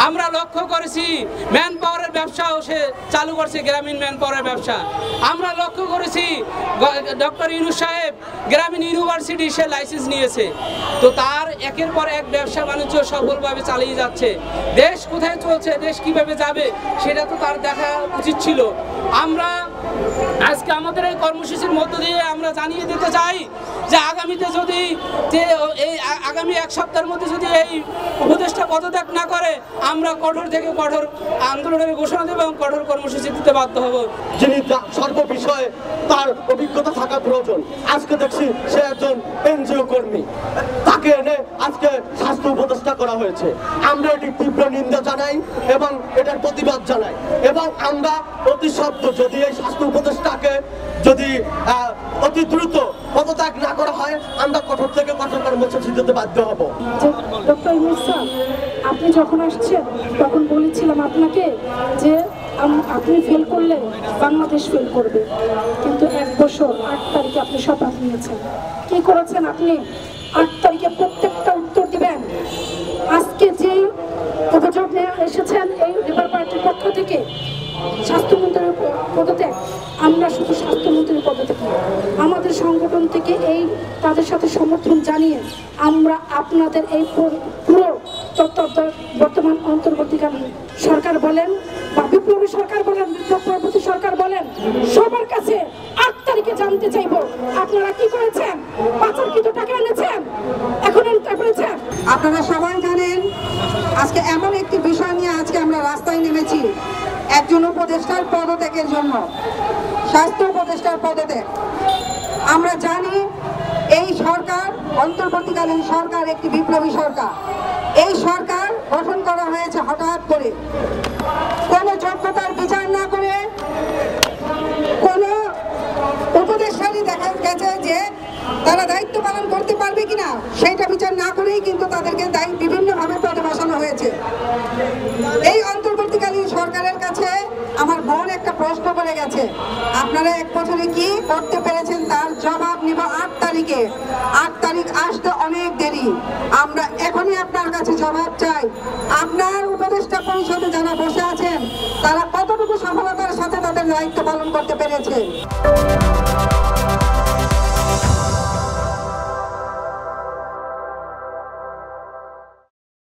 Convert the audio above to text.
আমরা লক্ষ্য করেছি ম্যান পাওয়ারের ব্যবসাও সে চালু করছে, গ্রামীণ ম্যান পাওয়ারের ব্যবসা। আমরা লক্ষ্য করেছি ডক্টর ইউনূস সাহেব গ্রামীণ ইউনিভার্সিটি সে লাইসেন্স নিয়েছে। তো তার একের পর এক ব্যবসা বাণিজ্য সফলভাবে চালিয়ে যাচ্ছে। দেশ কোথায় চলছে, দেশ কিভাবে যাবে সেটা তো তার দেখা উচিত ছিল। আমরা আজকে আমাদের এই কর্মসূচির মধ্য দিয়ে আমরা জানিয়ে দিতে চাই যে আগামীতে যদি আগামী এক সপ্তাহের মধ্যে যদি এই উপদেষ্টা পদত্যাগ না করে আমরা কঠোর থেকে কঠোর আন্দোলনের ঘোষণা দেব এবং কঠোর কর্মসূচি দিতে বাধ্য হব। যিনি সর্ব বিষয়ে তার অভিজ্ঞতা থাকা প্রয়োজন। আজকে দেখছি সে একজন এনজিও কর্মী, তাকে এনে আজকে স্বাস্থ্য উপদেষ্টা করা হয়েছে। আমরা এটি তীব্র নিন্দা জানাই এবং এটার প্রতিবাদ জানাই, এবং আমরা অতি সত্ত্বর যদি এই স্বাস্থ্য উপদেষ্টাকে যদি অতি দ্রুত পদত্যাগ না করা হয় আমরা কঠোর থেকে কঠোর কর্মসূচি দিতে বাধ্য হব। ডক্টর ইউনূস স্যার, আপনি যখন আসছেন তখন বলেছিলাম আপনাকে যে আপনি ফেল করলে বাংলাদেশ ফেল করবে, কিন্তু 1 বছর 8 তারিখে আপনি শপথ নিয়েছেন। কি করেছেন আপনি? 8 তারিখে প্রত্যেকটা উত্তর দিবেন। আজকে যে অভিযোগ নিয়ে এসেছেন এই লেবার পার্টির পক্ষ থেকে স্বাস্থ্যমন্ত্রীর পদত্যাগ, আমরা শুধু স্বাস্থ্যমন্ত্রীর পদত্যাগ না, আমাদের সংগঠন থেকে এই তাদের সাথে সমর্থন জানিয়ে আমরা আপনাদের এই পুরো বর্তমান অন্তর্বর্তীকালীন সরকার বলেন বা বিপ্লবী সরকার বলেন, বিপ্লবী সরকার বলেন, সবার কাছে 8 তারিখে জানতে চাইব আপনারা কি করেছেন, পাচারকৃত টাকা এনেছেন, এখন এনেছেন। আপনারা সবাই জানেন আজকে এমন একটি বিষয় নিয়ে আজকে আমরা রাস্তায় নেমেছি, একজন উপদেষ্টার পদত্যাগের জন্য, স্বাস্থ্য উপদেষ্টার পদত্যাগ। আমরা জানি এই সরকার অন্তর্বর্তীকালীন সরকার একটি বিপ্লবী সরকার। এই সরকার গঠন করা হয়েছে হঠাৎ করে, কোনো যোগ্যতার বিচার না করে, কোনো উপদেষ্টারই দেখা গেছে যে তারা দায়িত্ব পালন করতে পারবে কিনা সেইটা বিচার না করেই কিন্তু তাদেরকে বিভিন্নভাবে পদে বসানো হয়েছে। এই অন্তর্বর্তীকালীন সরকারের কাছে আমার বোন একটা প্রশ্ন করে গেছে, আপনারা 1 বছরে কি করতে পেরেছেন তার জবাব নিব 8 তারিখে। 8 তারিখ আসতে অনেক দেরি, আমরা এখনই আপনার কাছে জবাব চাই। আপনার উপদেষ্টা পরিষদে যারা বসে আছেন তারা কতটুকু সফলতার সাথে তাদের দায়িত্ব পালন করতে পেরেছে।